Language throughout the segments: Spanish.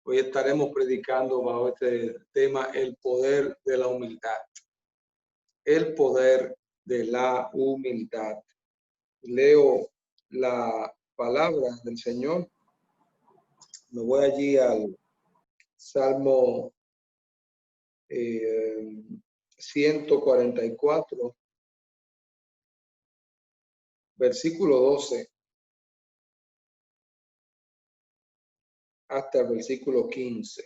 Hoy estaremos predicando bajo este tema, el poder de la humildad. El poder de la humildad. Leo la palabra del Señor. Me voy allí al Salmo 144, versículo 12, hasta el versículo 15.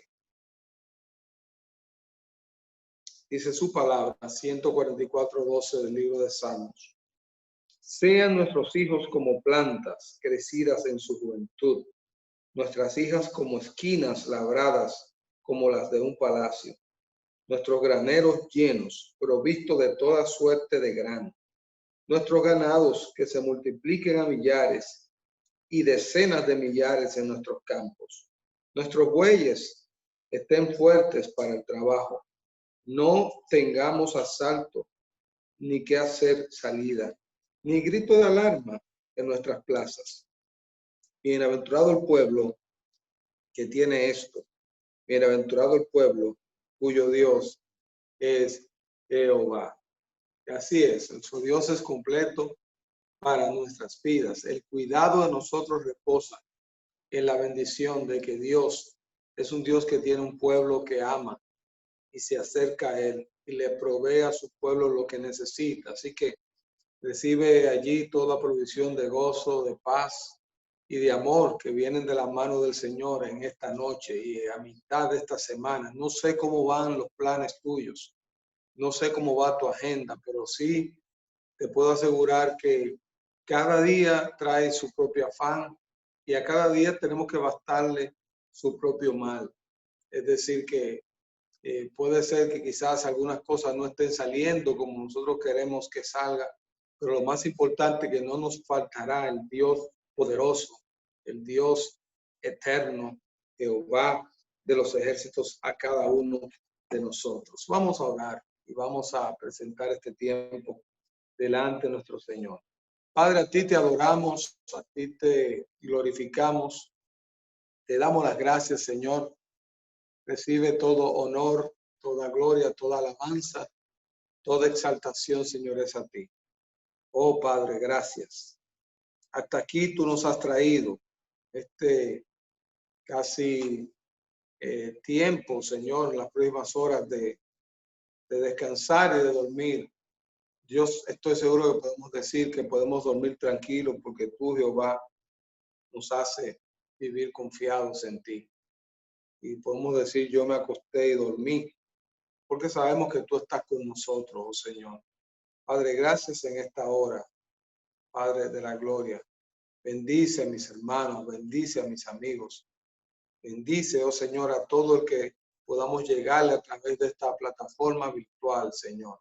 Dice su palabra, 144, 12 del libro de Salmos. Sean nuestros hijos como plantas crecidas en su juventud, nuestras hijas como esquinas labradas como las de un palacio, nuestros graneros llenos, provistos de toda suerte de grano, nuestros ganados que se multipliquen a millares y decenas de millares en nuestros campos, nuestros bueyes estén fuertes para el trabajo, no tengamos asalto ni que hacer salida, ni grito de alarma en nuestras plazas. Bienaventurado el pueblo que tiene esto, bienaventurado el pueblo cuyo Dios es Jehová. Y así es, nuestro Dios es completo para nuestras vidas. El cuidado de nosotros reposa en la bendición de que Dios es un Dios que tiene un pueblo que ama y se acerca a él y le provee a su pueblo lo que necesita. Así que recibe allí toda provisión de gozo, de paz y de amor que vienen de la mano del Señor en esta noche y a mitad de esta semana. No sé cómo van los planes tuyos, no sé cómo va tu agenda, pero sí te puedo asegurar que cada día trae su propio afán y a cada día tenemos que bastarle su propio mal. Es decir, que puede ser que quizás algunas cosas no estén saliendo como nosotros queremos que salga, pero lo más importante es que no nos faltará el Dios poderoso, el Dios eterno, Jehová de los ejércitos, a cada uno de nosotros. Vamos a orar y vamos a presentar este tiempo delante de nuestro Señor. Padre, a ti te adoramos, a ti te glorificamos, te damos las gracias, Señor. Recibe todo honor, toda gloria, toda alabanza, toda exaltación, Señor, es a ti. Oh Padre, gracias. Hasta aquí tú nos has traído este casi tiempo, Señor, las próximas horas de descansar y de dormir. Yo estoy seguro que podemos decir que podemos dormir tranquilos porque tú, Jehová, nos hace vivir confiados en ti. Y podemos decir, yo me acosté y dormí, porque sabemos que tú estás con nosotros, oh Señor. Padre, gracias en esta hora, Padre de la gloria. Bendice a mis hermanos, bendice a mis amigos. Bendice, oh Señor, a todo el que podamos llegarle a través de esta plataforma virtual, Señor.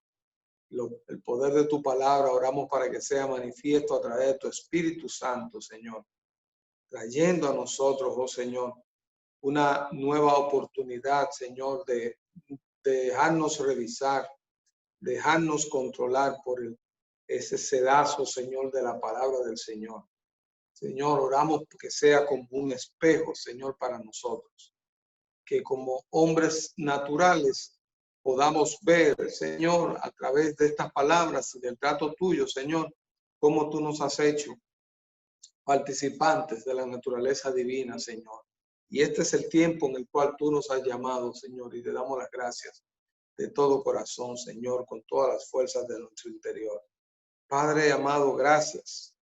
El poder de tu palabra, oramos para que sea manifiesto a través de tu Espíritu Santo, Señor. Trayendo a nosotros, oh Señor, una nueva oportunidad, Señor, de dejarnos revisar, dejarnos controlar por ese sedazo, Señor, de la palabra del Señor. Señor, oramos que sea como un espejo, Señor, para nosotros. Que como hombres naturales podamos ver, Señor, a través de estas palabras y del trato tuyo, Señor, cómo tú nos has hecho participantes de la naturaleza divina, Señor. Y este es el tiempo en el cual tú nos has llamado, Señor, y te damos las gracias de todo corazón, Señor, con todas las fuerzas de nuestro interior. Padre amado, gracias.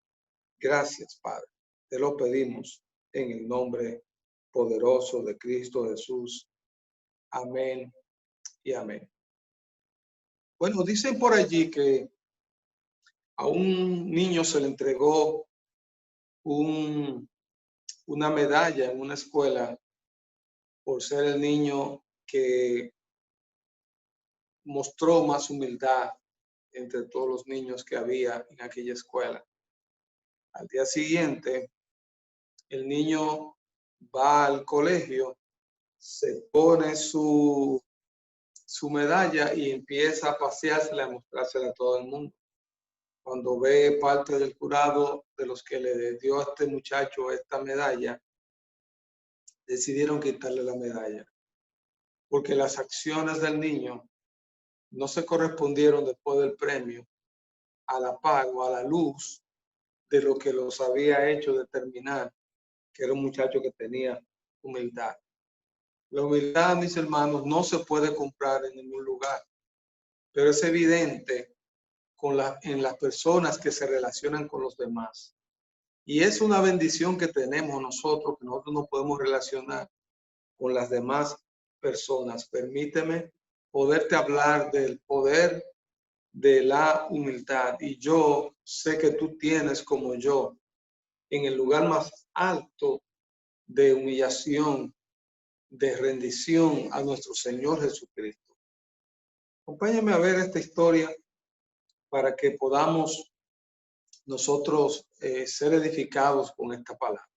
Gracias, Padre. Te lo pedimos en el nombre poderoso de Cristo Jesús. Amén y amén. Bueno, dicen por allí que a un niño se le entregó una medalla en una escuela por ser el niño que mostró más humildad entre todos los niños que había en aquella escuela. Al día siguiente, el niño va al colegio, se pone su medalla y empieza a paseársela, a mostrársela a todo el mundo. Cuando ve parte del jurado de los que le dio a este muchacho esta medalla, decidieron quitarle la medalla, porque las acciones del niño no se correspondieron después del premio a la par o a la luz de lo que los había hecho determinar que era un muchacho que tenía humildad. La humildad, mis hermanos, no se puede comprar en ningún lugar, pero es evidente en las personas que se relacionan con los demás. Y es una bendición que tenemos nosotros, que nosotros nos podemos relacionar con las demás personas. Permíteme poderte hablar del poder de la humildad. Y yo sé que tú tienes, como yo, en el lugar más alto de humillación, de rendición a nuestro Señor Jesucristo. Acompáñame a ver esta historia para que podamos nosotros ser edificados con esta palabra.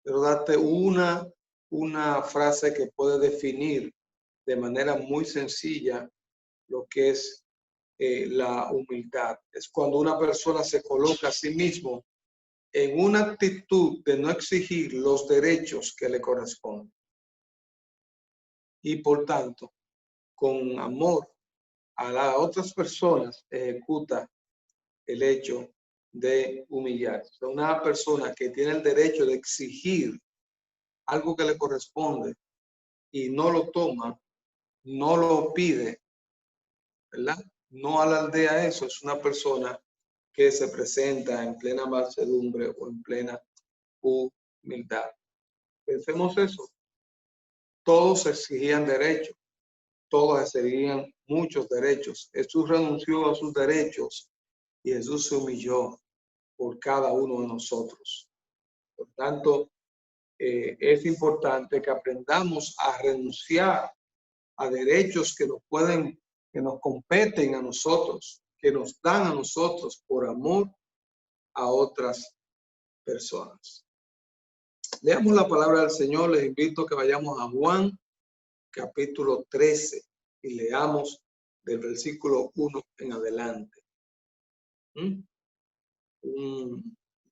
Pero darte una frase que puede definir de manera muy sencilla lo que es la humildad. Es cuando una persona se coloca a sí mismo en una actitud de no exigir los derechos que le corresponden. Y por tanto, con amor a las otras personas, ejecuta el hecho de humillar. O sea, una persona que tiene el derecho de exigir algo que le corresponde y no lo toma, no lo pide, ¿verdad? No alardea eso, es una persona que se presenta en plena mansedumbre o en plena humildad. Pensemos eso. Todos exigían derechos, todos exigían muchos derechos. Jesús renunció a sus derechos y Jesús se humilló por cada uno de nosotros. Por tanto, es importante que aprendamos a renunciar a derechos que nos competen a nosotros, que nos dan a nosotros por amor a otras personas. Leamos la palabra del Señor. Les invito a que vayamos a Juan, capítulo 13, y leamos del versículo 1 en adelante.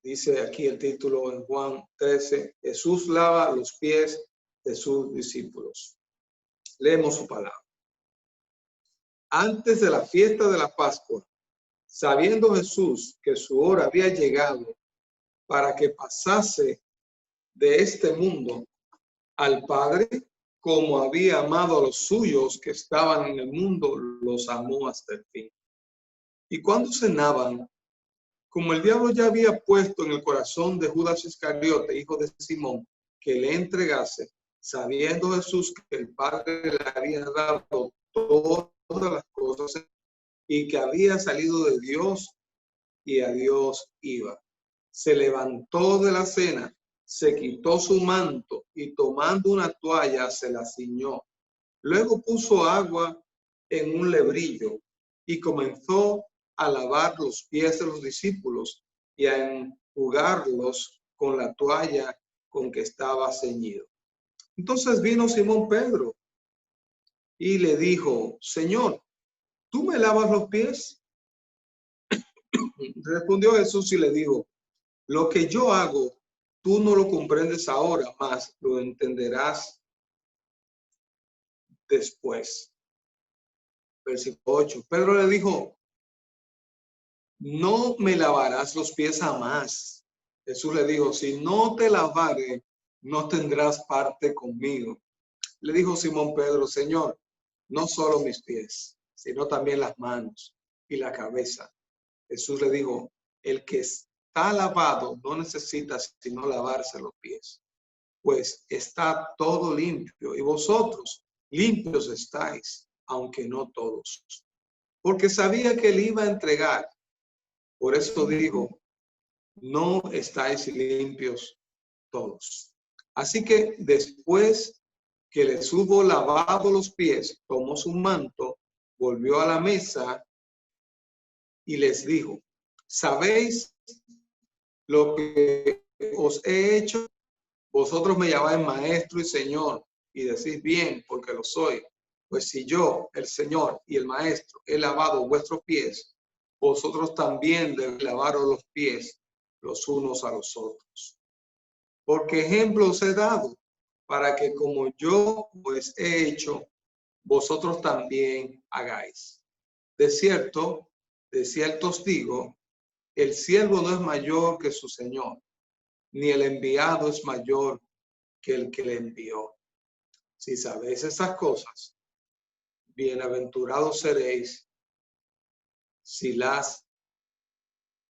Dice aquí el título en Juan 13, Jesús lava los pies de sus discípulos. Leemos su palabra. Antes de la fiesta de la Pascua, sabiendo Jesús que su hora había llegado para que pasase de este mundo al Padre, como había amado a los suyos que estaban en el mundo, los amó hasta el fin. Y cuando cenaban, como el diablo ya había puesto en el corazón de Judas Iscariote, hijo de Simón, que le entregase, sabiendo Jesús que el Padre le había dado todas las cosas y que había salido de Dios y a Dios iba. Se levantó de la cena, se quitó su manto y tomando una toalla se la ciñó. Luego puso agua en un lebrillo y comenzó a lavar los pies de los discípulos y a enjugarlos con la toalla con que estaba ceñido. Entonces vino Simón Pedro y le dijo, Señor, ¿tú me lavas los pies? Respondió Jesús y le dijo, lo que yo hago, tú no lo comprendes ahora, mas lo entenderás después. Versículo 8. Pedro le dijo, no me lavarás los pies jamás. Jesús le dijo, si no te lavare, no tendrás parte conmigo. Le dijo Simón Pedro, Señor, no solo mis pies, sino también las manos y la cabeza. Jesús le dijo, el que está lavado no necesita sino lavarse los pies, pues está todo limpio y vosotros limpios estáis, aunque no todos. Porque sabía que él iba a entregar. Por eso digo, no estáis limpios todos. Así que después que les hubo lavado los pies, tomó su manto, volvió a la mesa y les dijo, ¿sabéis lo que os he hecho? Vosotros me llamáis maestro y señor y decís bien porque lo soy. Pues si yo, el Señor y el maestro, he lavado vuestros pies, vosotros también debéis lavaros los pies los unos a los otros. Porque ejemplo os he dado, para que como yo pues he hecho, vosotros también hagáis. De cierto os digo, el siervo no es mayor que su señor, ni el enviado es mayor que el que le envió. Si sabéis estas cosas, bienaventurados seréis si las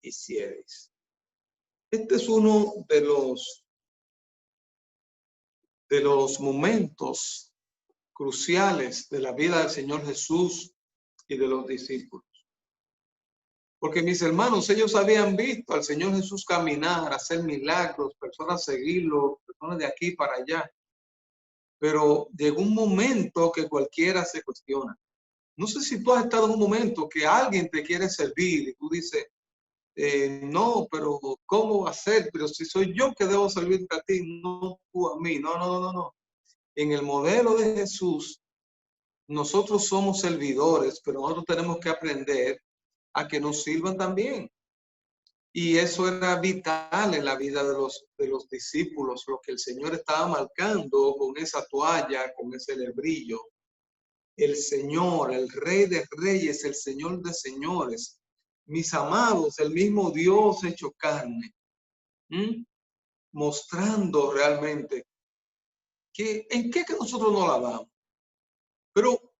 hiciereis. Este es uno de los momentos cruciales de la vida del Señor Jesús y de los discípulos. Porque mis hermanos, ellos habían visto al Señor Jesús caminar, hacer milagros, personas seguirlo, personas de aquí para allá. Pero llegó un momento que cualquiera se cuestiona. No sé si tú has estado en un momento que alguien te quiere servir y tú dices, no, pero ¿cómo va a ser? Pero si soy yo que debo servirte a ti, no tú a mí. No. En el modelo de Jesús, nosotros somos servidores, pero nosotros tenemos que aprender a que nos sirvan también. Y eso era vital en la vida de los discípulos, lo que el Señor estaba marcando con esa toalla, con ese lebrillo. El Señor, el Rey de Reyes, el Señor de Señores, mis amados, el mismo Dios hecho carne, mostrando realmente que en qué que nosotros no la damos. Pero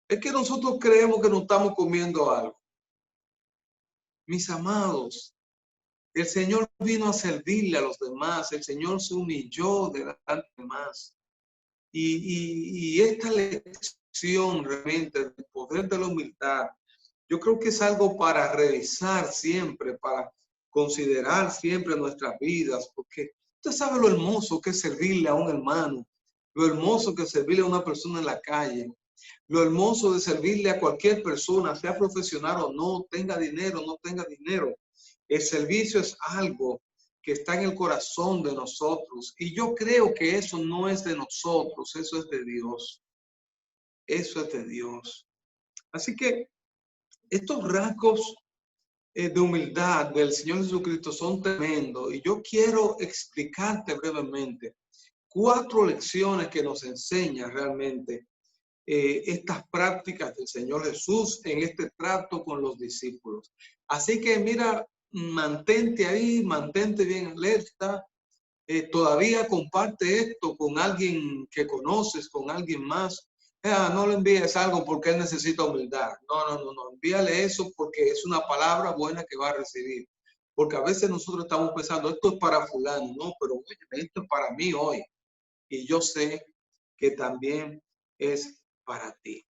es que nosotros creemos que nos estamos comiendo algo. Mis amados, el Señor vino a servirle a los demás. El Señor se humilló delante de los demás. Y esta lección realmente del poder de la humildad, yo creo que es algo para revisar siempre, para considerar siempre nuestras vidas, porque usted sabe lo hermoso que es servirle a un hermano, lo hermoso que es servirle a una persona en la calle, lo hermoso de servirle a cualquier persona, sea profesional o no, tenga dinero o no tenga dinero. El servicio es algo que está en el corazón de nosotros. Y yo creo que eso no es de nosotros, eso es de Dios. Eso es de Dios. Así que estos rasgos de humildad del Señor Jesucristo son tremendos. Y yo quiero explicarte brevemente 4 lecciones que nos enseñan realmente estas prácticas del Señor Jesús en este trato con los discípulos. Así que mira, mantente ahí, mantente bien alerta. Todavía comparte esto con alguien que conoces, con alguien más. No le envíes algo porque él necesita humildad. No. Envíale eso porque es una palabra buena que va a recibir. Porque a veces nosotros estamos pensando, esto es para fulano. No, pero oye, esto es para mí hoy. Y yo sé que también es para ti.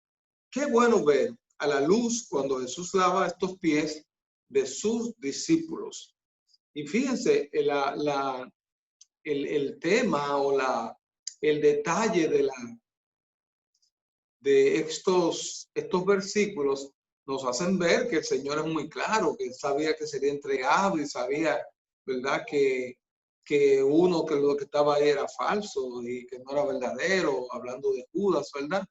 Qué bueno ver a la luz cuando Jesús lava estos pies de sus discípulos. Y fíjense, el tema o el detalle de estos versículos nos hacen ver que el Señor es muy claro, que sabía que sería entregado y sabía, ¿verdad?, que uno que lo que estaba ahí era falso y que no era verdadero, hablando de Judas, ¿verdad?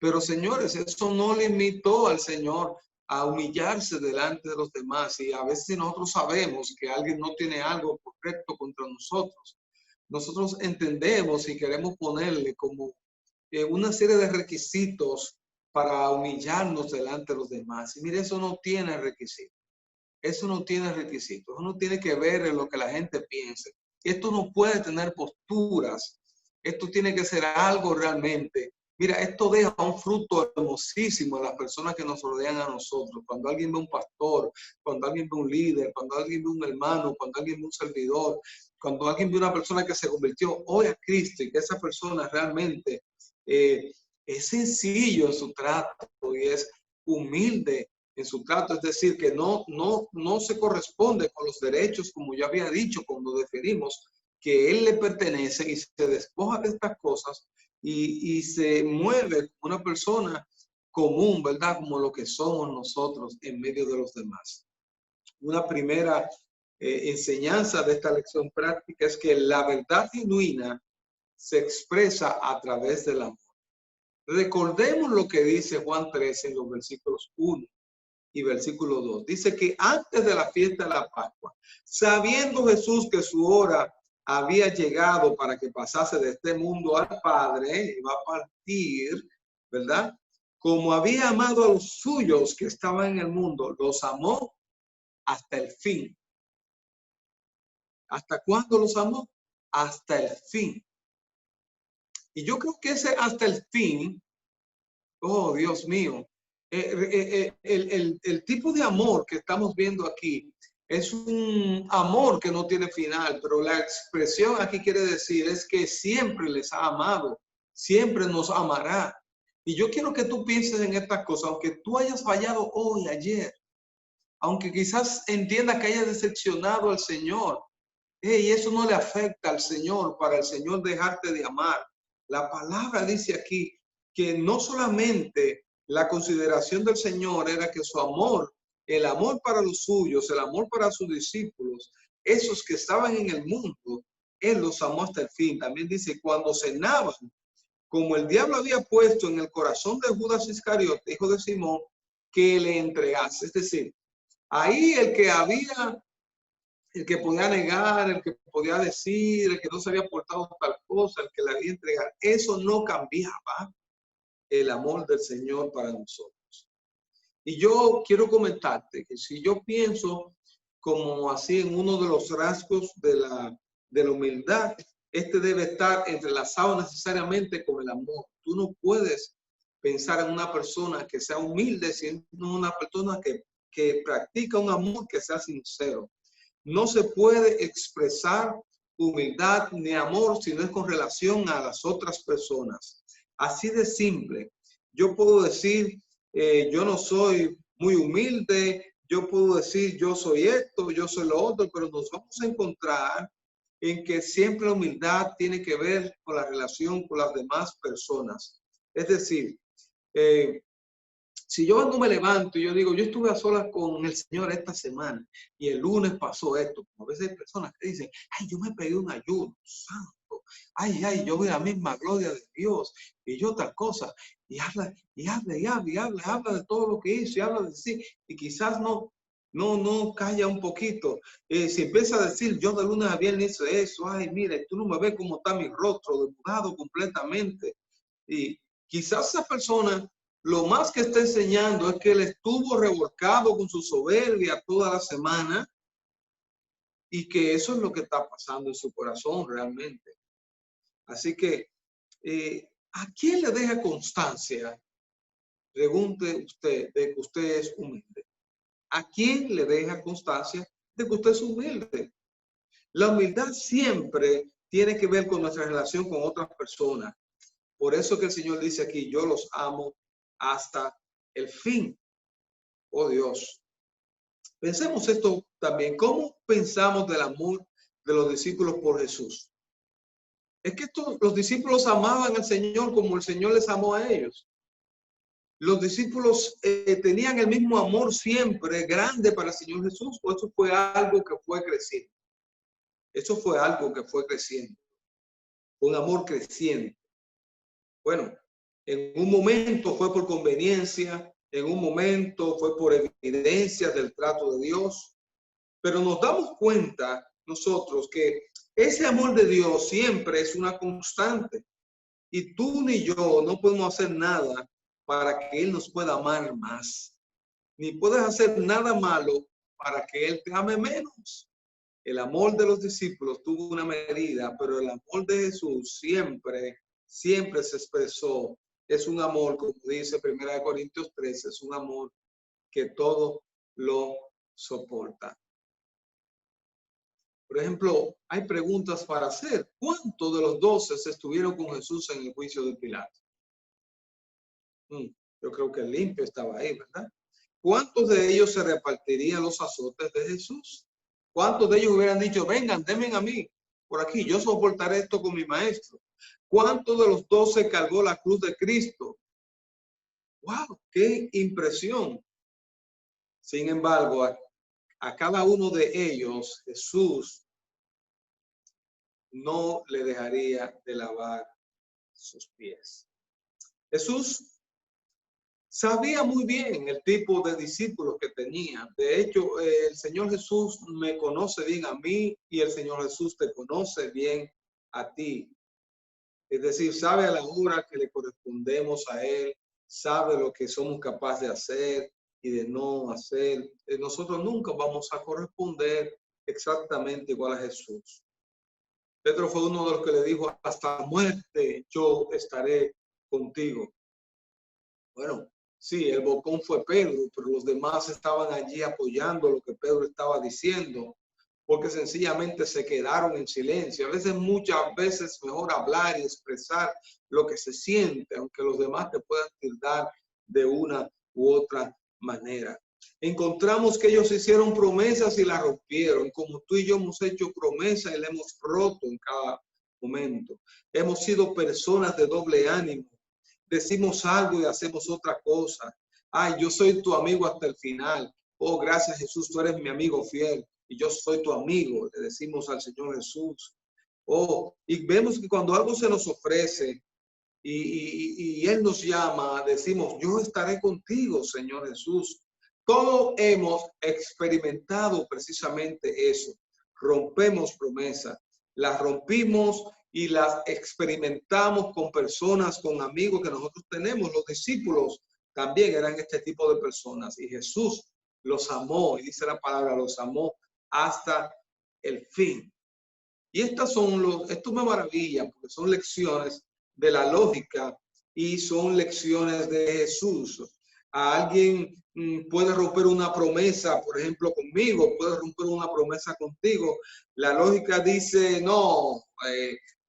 Pero señores, eso no limitó al Señor a humillarse delante de los demás. Y a veces nosotros sabemos que alguien no tiene algo correcto contra nosotros. Nosotros entendemos y queremos ponerle como una serie de requisitos para humillarnos delante de los demás. Y mire, eso no tiene requisitos. Eso no tiene requisitos. Eso no tiene que ver en lo que la gente piense. Esto no puede tener posturas. Esto tiene que ser algo realmente. Mira, esto deja un fruto hermosísimo en las personas que nos rodean a nosotros. Cuando alguien ve un pastor, cuando alguien ve un líder, cuando alguien ve un hermano, cuando alguien ve un servidor, cuando alguien ve una persona que se convirtió hoy a Cristo y que esa persona realmente es sencillo en su trato y es humilde en su trato, es decir, que no se corresponde con los derechos, como ya había dicho cuando definimos que él le pertenece y se despoja de estas cosas y se mueve como una persona común, ¿verdad? Como lo que somos nosotros en medio de los demás. Una primera enseñanza de esta lección práctica es que la verdad genuina se expresa a través del amor. Recordemos lo que dice Juan 13 en los versículos 1 y versículo 2. Dice que antes de la fiesta de la Pascua, sabiendo Jesús que su hora había llegado para que pasase de este mundo al Padre, y va a partir, ¿verdad? Como había amado a los suyos que estaban en el mundo, los amó hasta el fin. ¿Hasta cuándo los amó? Hasta el fin. Y yo creo que ese hasta el fin, oh Dios mío, el tipo de amor que estamos viendo aquí es un amor que no tiene final, pero la expresión aquí quiere decir es que siempre les ha amado, siempre nos amará. Y yo quiero que tú pienses en estas cosas, aunque tú hayas fallado hoy, ayer, aunque quizás entiendas que hayas decepcionado al Señor, y eso no le afecta al Señor para el Señor dejarte de amar. La palabra dice aquí que no solamente la consideración del Señor era que su amor, el amor para los suyos, el amor para sus discípulos, esos que estaban en el mundo, Él los amó hasta el fin. También dice, cuando cenaban, como el diablo había puesto en el corazón de Judas Iscariote, hijo de Simón, que le entregase. Es decir, ahí el que podía negar, el que podía decir, el que no se había portado tal cosa, el que le había entregado, eso no cambiaba el amor del Señor para nosotros. Y yo quiero comentarte que si yo pienso como así en uno de los rasgos de la humildad, este debe estar entrelazado necesariamente con el amor. Tú no puedes pensar en una persona que sea humilde, sino una persona que practica un amor que sea sincero. No se puede expresar humildad ni amor si no es con relación a las otras personas. Así de simple. Yo puedo decir, yo no soy muy humilde, yo puedo decir, yo soy esto, yo soy lo otro, pero nos vamos a encontrar en que siempre la humildad tiene que ver con la relación con las demás personas. Es decir, si yo no me levanto y yo digo, yo estuve a solas con el Señor esta semana y el lunes pasó esto, a veces hay personas que dicen, ay, yo me pegué un ayuno santo, ay, yo vi la misma gloria de Dios y yo tal cosa, y habla de todo lo que hizo y habla de sí, y quizás no calla un poquito. Si empieza a decir, yo de lunes a viernes hice eso, ay, mire, tú no me ves cómo está mi rostro, demudado completamente. Y quizás esa persona lo más que está enseñando es que él estuvo revolcado con su soberbia toda la semana y que eso es lo que está pasando en su corazón realmente. Así que, ¿a quién le deja constancia? Pregunte usted de que usted es humilde. ¿A quién le deja constancia de que usted es humilde? La humildad siempre tiene que ver con nuestra relación con otras personas. Por eso que el Señor dice aquí, yo los amo hasta el fin. Oh Dios. Pensemos esto también. ¿Cómo pensamos del amor de los discípulos por Jesús? Es que los discípulos amaban al Señor como el Señor les amó a ellos. Los discípulos tenían el mismo amor siempre grande para el Señor Jesús, o eso fue algo que fue creciendo. Eso fue algo que fue creciendo. Un amor creciente. Bueno, en un momento fue por conveniencia, en un momento fue por evidencia del trato de Dios, pero nos damos cuenta nosotros que ese amor de Dios siempre es una constante y tú ni yo no podemos hacer nada para que Él nos pueda amar más, ni puedes hacer nada malo para que Él te ame menos. El amor de los discípulos tuvo una medida, pero el amor de Jesús siempre se expresó. Es un amor, como dice 1 Corintios 13, es un amor que todo lo soporta. Por ejemplo, hay preguntas para hacer. ¿Cuántos de los 12 estuvieron con Jesús en el juicio de Pilato? Yo creo que el limpio estaba ahí, ¿verdad? ¿Cuántos de ellos se repartirían los azotes de Jesús? ¿Cuántos de ellos hubieran dicho, vengan, denme a mí, por aquí, yo soportaré esto con mi maestro? ¿Cuántos de los 12 cargó la cruz de Cristo? ¡Wow! ¡Qué impresión! Sin embargo, a cada uno de ellos, Jesús no le dejaría de lavar sus pies. Jesús sabía muy bien el tipo de discípulos que tenía. De hecho, el Señor Jesús me conoce bien a mí y el Señor Jesús te conoce bien a ti. Es decir, sabe a la hora que le correspondemos a Él, sabe lo que somos capaces de hacer y de no hacer. Nosotros nunca vamos a corresponder exactamente igual a Jesús. Pedro fue uno de los que le dijo, hasta la muerte yo estaré contigo. Bueno, sí, el bocón fue Pedro, pero los demás estaban allí apoyando lo que Pedro estaba diciendo, porque sencillamente se quedaron en silencio. A veces, muchas veces, mejor hablar y expresar lo que se siente, aunque los demás te puedan tildar de una u otra manera. Encontramos que ellos hicieron promesas y las rompieron, como tú y yo hemos hecho promesas y la hemos roto en cada momento. Hemos sido personas de doble ánimo. Decimos algo y hacemos otra cosa. Ay, yo soy tu amigo hasta el final. Oh, gracias Jesús, tú eres mi amigo fiel y yo soy tu amigo, le decimos al Señor Jesús. Oh, y vemos que cuando algo se nos ofrece y Él nos llama, decimos, yo estaré contigo, Señor Jesús. Todos hemos experimentado precisamente eso. Rompemos promesas, las rompimos y las experimentamos con personas, con amigos que nosotros tenemos. Los discípulos también eran este tipo de personas y Jesús los amó, y dice la palabra, los amó hasta el fin. Y esto me maravilla porque son lecciones de la lógica y son lecciones de Jesús. A alguien puede romper una promesa, por ejemplo, conmigo, puede romper una promesa contigo. La lógica dice, no,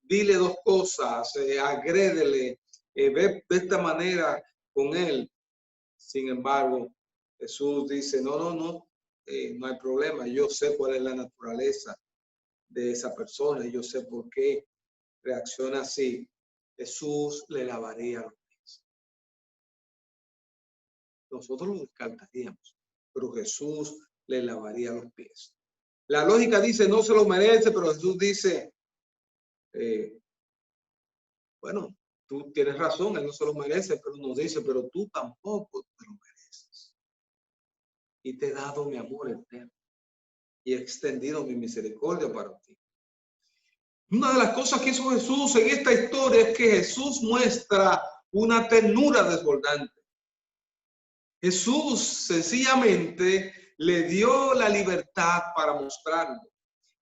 dile dos cosas, agrédele, ve de esta manera con él. Sin embargo, Jesús dice, no hay problema, yo sé cuál es la naturaleza de esa persona y yo sé por qué reacciona así. Jesús le lavaría los pies. Nosotros lo descartaríamos, pero Jesús le lavaría los pies. La lógica dice no se lo merece, pero Jesús dice, bueno, tú tienes razón, él no se lo merece, pero nos dice, pero tú tampoco te lo mereces. Y te he dado mi amor eterno y he extendido mi misericordia para ti. Una de las cosas que hizo Jesús en esta historia es que Jesús muestra una ternura desbordante. Jesús sencillamente le dio la libertad para mostrarlo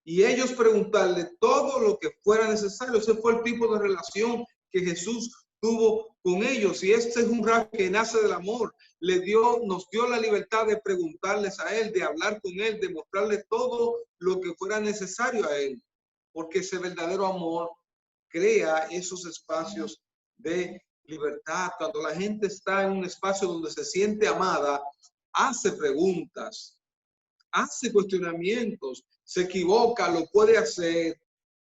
y ellos preguntarle todo lo que fuera necesario. Ese fue el tipo de relación que Jesús tuvo con ellos y este es un rasgo que nace del amor. Nos dio la libertad de preguntarles a él, de hablar con él, de mostrarle todo lo que fuera necesario a él, porque ese verdadero amor crea esos espacios de libertad. Cuando la gente está en un espacio donde se siente amada, hace preguntas, hace cuestionamientos, se equivoca, lo puede hacer.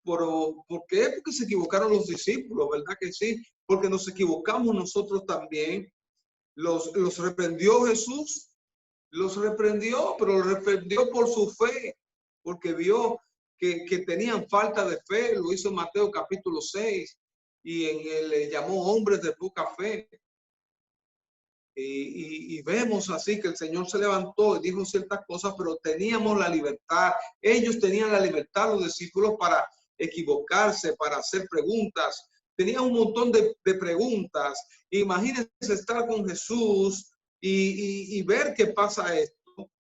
¿Por qué? Porque se equivocaron los discípulos, ¿verdad que sí? Porque nos equivocamos nosotros también. Los reprendió Jesús, los reprendió, pero los reprendió por su fe, porque vio que tenían falta de fe. Lo hizo en Mateo capítulo 6 y en él le llamó hombres de poca fe. Y vemos así que el Señor se levantó y dijo ciertas cosas, pero teníamos la libertad. Ellos tenían la libertad, los discípulos, para equivocarse, para hacer preguntas. Tenían un montón de preguntas. Imagínense estar con Jesús y ver qué pasa esto.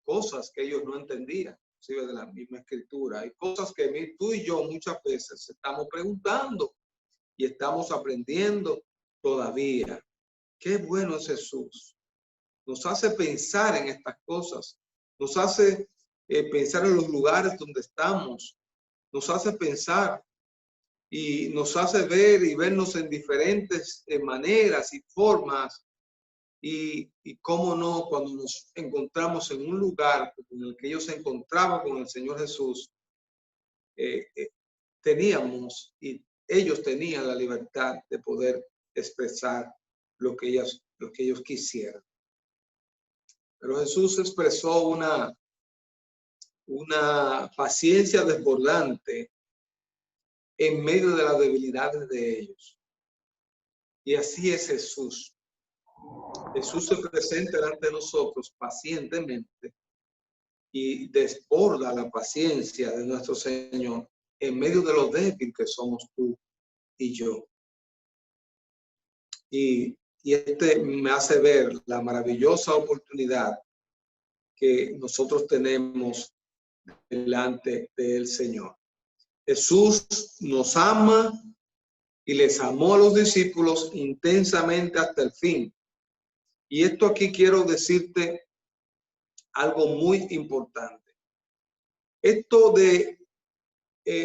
Cosas que ellos no entendían, inclusive de la misma escritura. Hay cosas que tú y yo muchas veces estamos preguntando y estamos aprendiendo todavía. Qué bueno es Jesús. Nos hace pensar en estas cosas. Nos hace pensar en los lugares donde estamos. Nos hace pensar y nos hace ver y vernos en diferentes maneras y formas. Y cómo no, cuando nos encontramos en un lugar en el que ellos se encontraban con el Señor Jesús, teníamos y ellos tenían la libertad de poder expresar lo que ellos quisieran. Pero Jesús expresó una paciencia desbordante en medio de las debilidades de ellos. Y así es Jesús. Jesús se presenta delante de nosotros pacientemente y desborda la paciencia de nuestro Señor en medio de lo débil que somos tú y yo. Y este me hace ver la maravillosa oportunidad que nosotros tenemos delante del Señor. Jesús nos ama y les amó a los discípulos intensamente hasta el fin. Y esto aquí quiero decirte algo muy importante. Esto de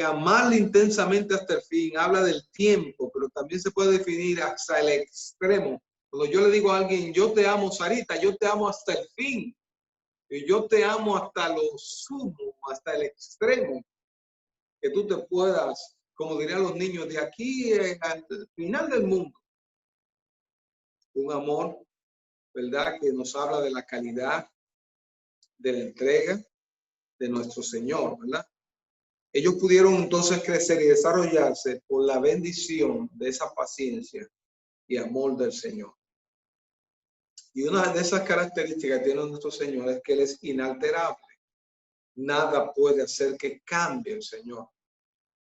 amarle intensamente hasta el fin habla del tiempo, pero también se puede definir hasta el extremo. Cuando yo le digo a alguien, yo te amo, Sarita, yo te amo hasta el fin. Y yo te amo hasta lo sumo, hasta el extremo, que tú te puedas, como dirían los niños, de aquí al final del mundo. Un amor, ¿verdad? Que nos habla de la calidad de la entrega de nuestro Señor, ¿verdad? Ellos pudieron entonces crecer y desarrollarse por la bendición de esa paciencia y amor del Señor. Y una de esas características que tiene nuestro Señor es que Él es inalterable. Nada puede hacer que cambie el Señor,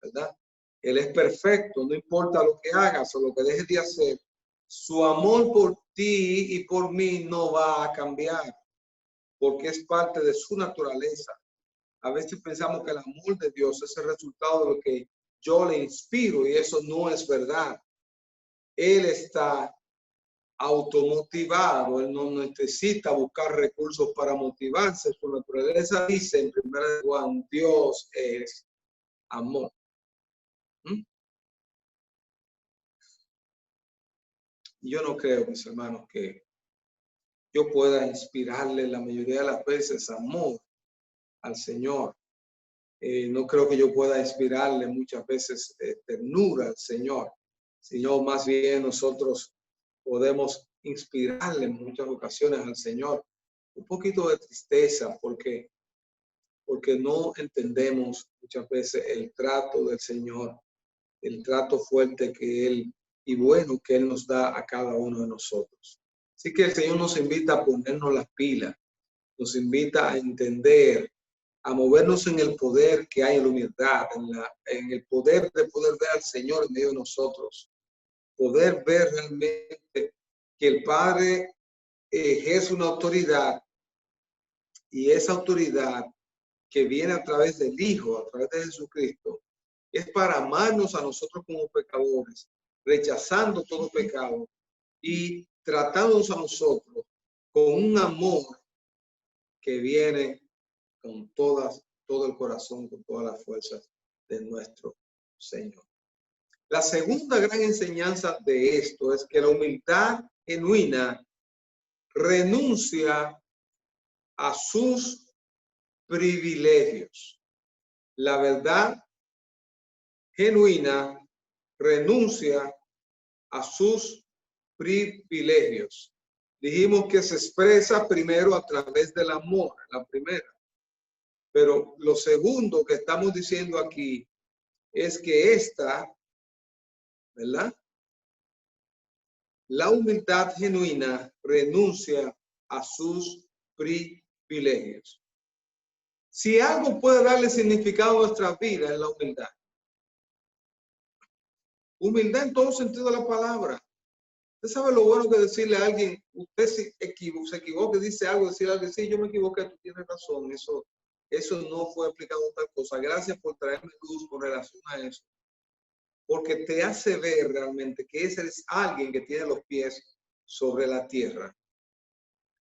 ¿verdad? Él es perfecto, no importa lo que hagas o lo que dejes de hacer. Su amor por ti y por mí no va a cambiar, porque es parte de su naturaleza. A veces pensamos que el amor de Dios es el resultado de lo que yo le inspiro y eso no es verdad. Él está automotivado, él no necesita buscar recursos para motivarse. Su naturaleza dice en 1 Juan, Dios es amor. Yo no creo, mis hermanos, que yo pueda inspirarle la mayoría de las veces amor al Señor. No creo que yo pueda inspirarle muchas veces ternura al Señor, sino más bien nosotros podemos inspirarle en muchas ocasiones al Señor un poquito de tristeza porque no entendemos muchas veces el trato del Señor, el trato fuerte que Él y bueno que Él nos da a cada uno de nosotros. Así que el Señor nos invita a ponernos las pilas, nos invita a entender, a movernos en el poder que hay en la humildad, en el poder de poder ver al Señor en medio de nosotros, poder ver realmente que el Padre ejerce una autoridad y esa autoridad que viene a través del Hijo, a través de Jesucristo, es para amarnos a nosotros como pecadores, rechazando todo pecado y tratándonos a nosotros con un amor que viene con todo el corazón, con todas las fuerzas de nuestro Señor. La segunda gran enseñanza de esto es que la humildad genuina renuncia a sus privilegios. La verdad genuina renuncia a sus privilegios. Dijimos que se expresa primero a través del amor, la primera. Pero lo segundo que estamos diciendo aquí es que esta, ¿verdad? La humildad genuina renuncia a sus privilegios. Si algo puede darle significado a nuestra vida es la humildad. Humildad en todo sentido de la palabra. Usted sabe lo bueno que decirle a alguien, usted se equivoca, dice algo, decirle a alguien, sí, yo me equivoqué, tú tienes razón, eso no fue explicado tal cosa. Gracias por traerme luz con relación a eso. Porque te hace ver realmente que ese es alguien que tiene los pies sobre la tierra.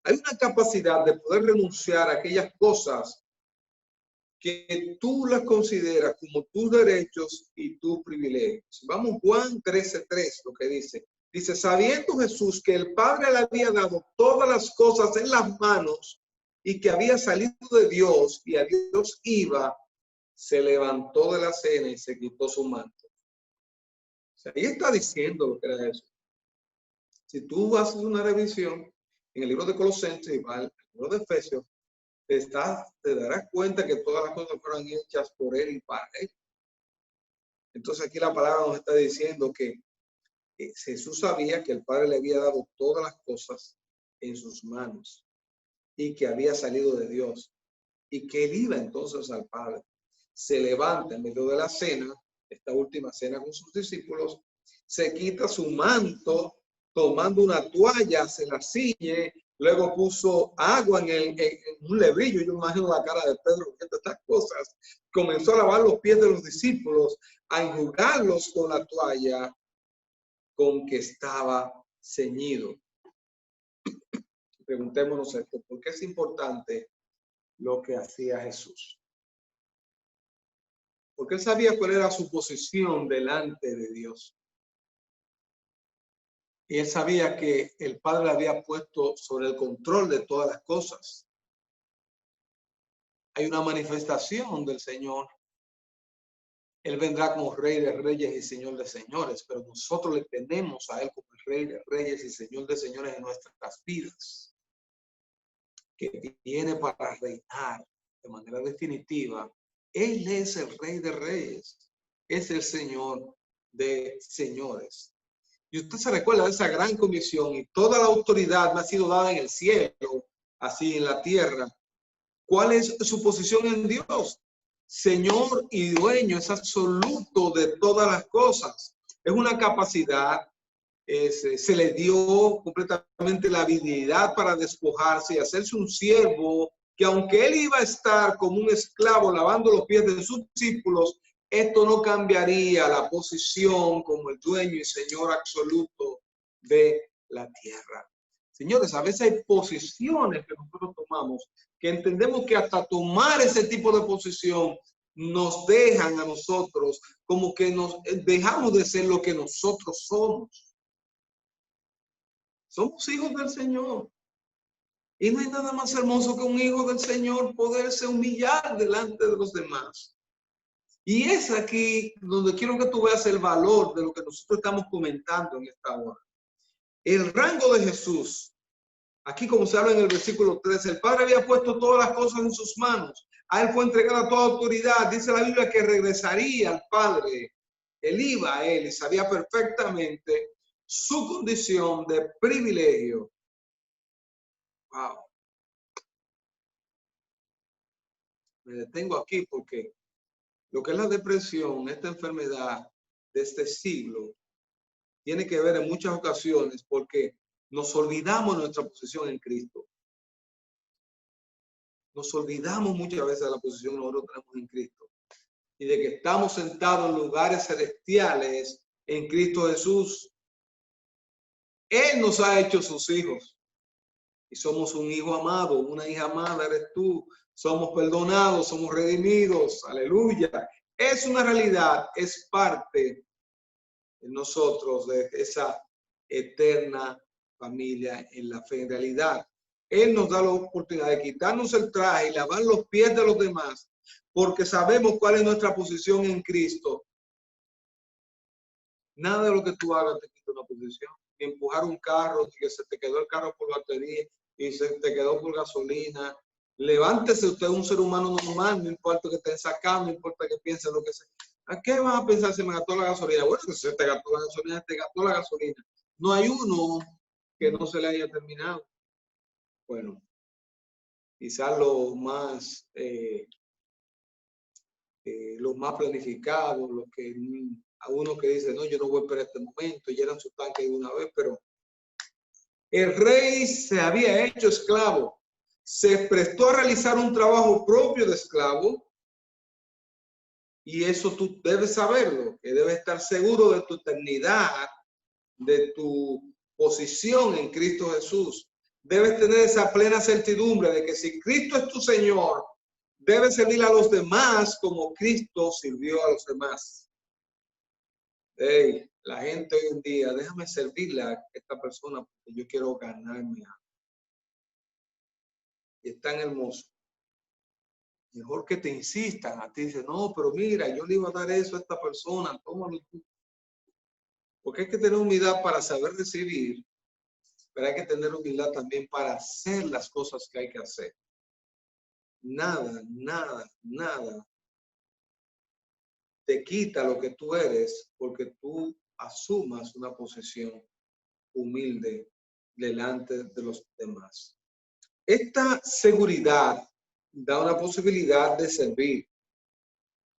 Hay una capacidad de poder renunciar a aquellas cosas que tú las consideras como tus derechos y tus privilegios. Vamos, Juan 13:3, lo que dice. Dice, sabiendo Jesús que el Padre le había dado todas las cosas en las manos y que había salido de Dios y a Dios iba, se levantó de la cena y se quitó su manto. O sea, ahí está diciendo lo que era eso. Si tú haces una revisión en el libro de Colosenses y va al libro de Efesios, te darás cuenta que todas las cosas fueron hechas por Él y para Él. Entonces aquí la palabra nos está diciendo que Jesús sabía que el Padre le había dado todas las cosas en sus manos y que había salido de Dios y que él iba entonces al Padre. Se levanta en medio de la cena, esta última cena con sus discípulos, se quita su manto, tomando una toalla, se la ciñe, luego puso agua en un lebrillo. Yo imagino la cara de Pedro viendo estas cosas. Comenzó a lavar los pies de los discípulos, a enjugarlos con la toalla con que estaba ceñido. Preguntémonos esto: ¿por qué es importante lo que hacía Jesús? Porque él sabía cuál era su posición delante de Dios. Y él sabía que el Padre le había puesto sobre el control de todas las cosas. Hay una manifestación del Señor. Él vendrá como Rey de Reyes y Señor de Señores, pero nosotros le tenemos a Él como el Rey de Reyes y Señor de Señores en nuestras vidas, que viene para reinar de manera definitiva. Él es el Rey de Reyes, es el Señor de Señores. Y usted se recuerda de esa gran comisión: y toda la autoridad me ha sido dada en el cielo, así en la tierra. ¿Cuál es su posición en Dios? Señor y dueño, es absoluto de todas las cosas. Es una capacidad, se le dio completamente la habilidad para despojarse y hacerse un siervo, que aunque él iba a estar como un esclavo lavando los pies de sus discípulos, esto no cambiaría la posición como el dueño y Señor absoluto de la tierra. Señores, a veces hay posiciones que nosotros tomamos que entendemos que hasta tomar ese tipo de posición nos dejan a nosotros como que nos dejamos de ser lo que nosotros somos. Somos hijos del Señor. Y no hay nada más hermoso que un hijo del Señor poderse humillar delante de los demás. Y es aquí donde quiero que tú veas el valor de lo que nosotros estamos comentando en esta hora. El rango de Jesús, aquí como se habla en el versículo 13, el Padre había puesto todas las cosas en sus manos. A Él fue entregada toda autoridad. Dice la Biblia que regresaría al Padre. Él iba a Él y sabía perfectamente su condición de privilegio. Wow. Me detengo aquí porque lo que es la depresión, esta enfermedad de este siglo, tiene que ver en muchas ocasiones porque nos olvidamos de nuestra posición en Cristo. Nos olvidamos muchas veces de la posición que nosotros tenemos en Cristo y de que estamos sentados en lugares celestiales en Cristo Jesús. Él nos ha hecho sus hijos y somos un hijo amado, una hija amada eres tú. Somos perdonados, somos redimidos. Aleluya. Es una realidad, es parte de nosotros, de esa eterna familia en la fe. En realidad, Él nos da la oportunidad de quitarnos el traje y lavar los pies de los demás, porque sabemos cuál es nuestra posición en Cristo. Nada de lo que tú hagas te quita una posición. Ni empujar un carro, que se te quedó el carro por batería y se te quedó por gasolina. Levántese usted, un ser humano normal, no importa que esté sacando, no importa que piense lo que sea. ¿A qué vas a pensar si me gastó la gasolina? Bueno, si se te gastó la gasolina, te gastó la gasolina. No hay uno que no se le haya terminado. Bueno, quizás los más planificados, los que a uno que dice, no, yo no voy a esperar este momento, llenan su tanque de una vez, pero el rey se había hecho esclavo, se prestó a realizar un trabajo propio de esclavo, y eso tú debes saberlo, que debes estar seguro de tu eternidad, de tu posición en Cristo Jesús. Debes tener esa plena certidumbre de que si Cristo es tu Señor, debes servir a los demás como Cristo sirvió a los demás. Hey, la gente hoy en día, déjame servirle a esta persona porque yo quiero ganarme algo. Y es tan hermoso. Mejor que te insistan a ti, dice, no, pero mira, yo le iba a dar eso a esta persona, tómalo tú. Porque hay que tener humildad para saber recibir, pero hay que tener humildad también para hacer las cosas que hay que hacer. Nada, nada, nada te quita lo que tú eres porque tú asumas una posición humilde delante de los demás. Esta seguridad da una posibilidad de servir.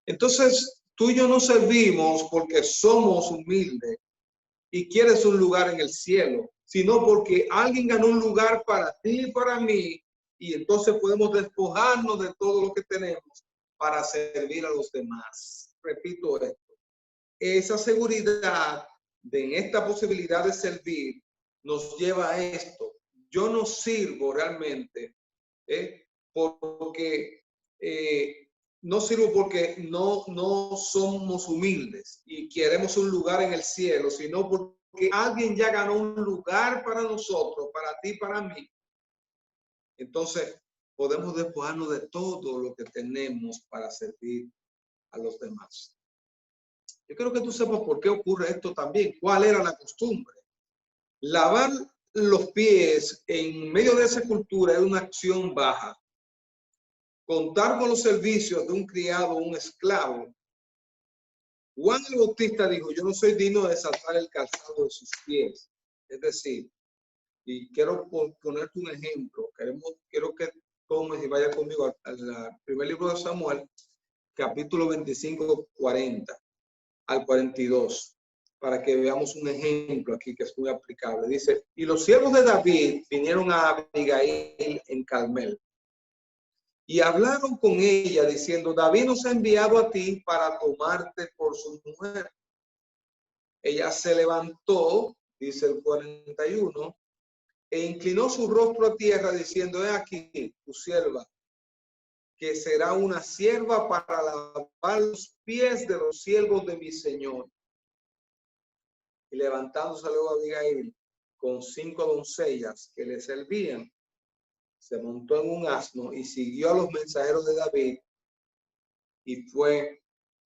Entonces, tú y yo no servimos porque somos humildes y quieres un lugar en el cielo, sino porque alguien ganó un lugar para ti y para mí, y entonces podemos despojarnos de todo lo que tenemos para servir a los demás. Repito esto. Esa seguridad en esta posibilidad de servir nos lleva a esto. Yo no sirvo realmente porque no sirvo porque no somos humildes y queremos un lugar en el cielo, sino porque alguien ya ganó un lugar para nosotros, para ti, para mí. Entonces podemos despojarnos de todo lo que tenemos para servir a los demás. Yo quiero que tú sepas por qué ocurre esto también. ¿Cuál era la costumbre? Lavar los pies en medio de esa cultura es una acción baja. Contar con los servicios de un criado o un esclavo. Juan el Bautista dijo, yo no soy digno de desatar el calzado de sus pies. Es decir, y quiero ponerte un ejemplo. Quiero que tomes y vayas conmigo al primer libro de Samuel, capítulo 25, 40 al 42, para que veamos un ejemplo aquí que es muy aplicable. Dice, y los siervos de David vinieron a Abigail en Carmel y hablaron con ella diciendo, David nos ha enviado a ti para tomarte por su mujer. Ella se levantó, dice el 41, e inclinó su rostro a tierra diciendo, he aquí tu sierva, que será una sierva para lavar los pies de los siervos de mi señor. Y levantándose luego Abigail con 5 doncellas que le servían, se montó en un asno y siguió a los mensajeros de David y fue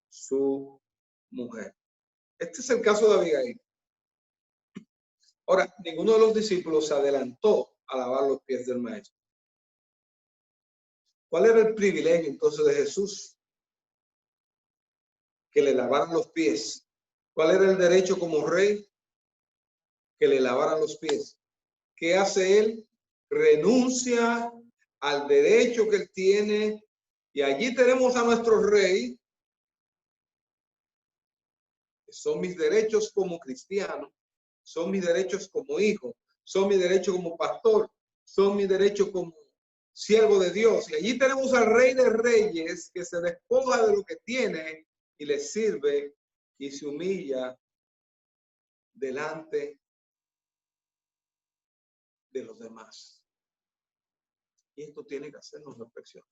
su mujer. Este es el caso de Abigail. Ahora, ninguno de los discípulos se adelantó a lavar los pies del maestro. ¿Cuál era el privilegio entonces de Jesús? Que le lavaran los pies. ¿Cuál era el derecho como rey? Que le lavaran los pies. ¿Qué hace él? Renuncia al derecho que él tiene. Y allí tenemos a nuestro rey, que son mis derechos como cristiano, son mis derechos como hijo, son mis derechos como pastor, son mis derechos como siervo de Dios. Y allí tenemos al Rey de Reyes que se despoja de lo que tiene y le sirve y se humilla delante de los demás. Y esto tiene que hacernos reflexión.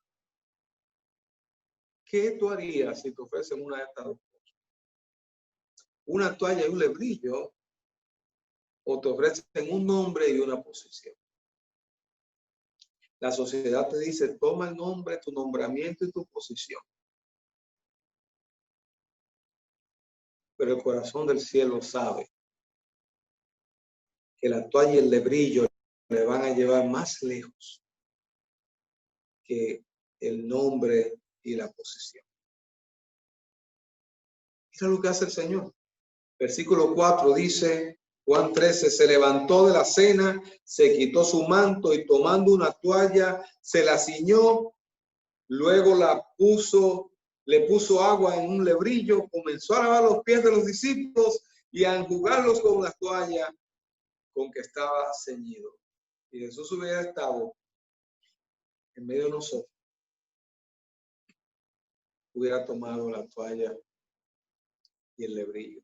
¿Qué tú harías si te ofrecen una de estas dos cosas? Una toalla y un lebrillo, o te ofrecen un nombre y una posición. La sociedad te dice, toma el nombre, tu nombramiento y tu posición. Pero el corazón del cielo sabe que la toalla y el lebrillo le van a llevar más lejos que el nombre y la posición. Mira lo que hace el Señor. Versículo 4 dice, Juan 13, se levantó de la cena, se quitó su manto y tomando una toalla, se la ciñó, luego le puso agua en un lebrillo, comenzó a lavar los pies de los discípulos y a enjugarlos con la toalla con que estaba ceñido. Si Jesús hubiera estado en medio de nosotros, hubiera tomado la toalla y el lebrillo.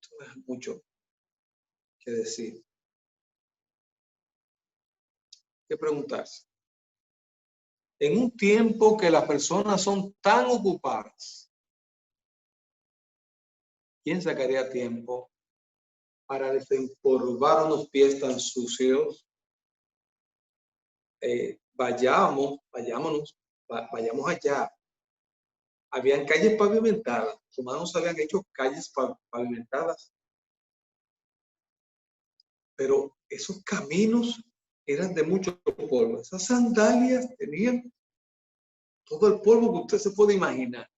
Esto es mucho que decir. Que preguntarse. En un tiempo que las personas son tan ocupadas, ¿quién sacaría tiempo para desempolvar unos pies tan sucios? Vayamos allá. Habían calles pavimentadas. Los humanos habían hecho calles pavimentadas. Pero esos caminos eran de mucho polvo. Esas sandalias tenían todo el polvo que usted se puede imaginar.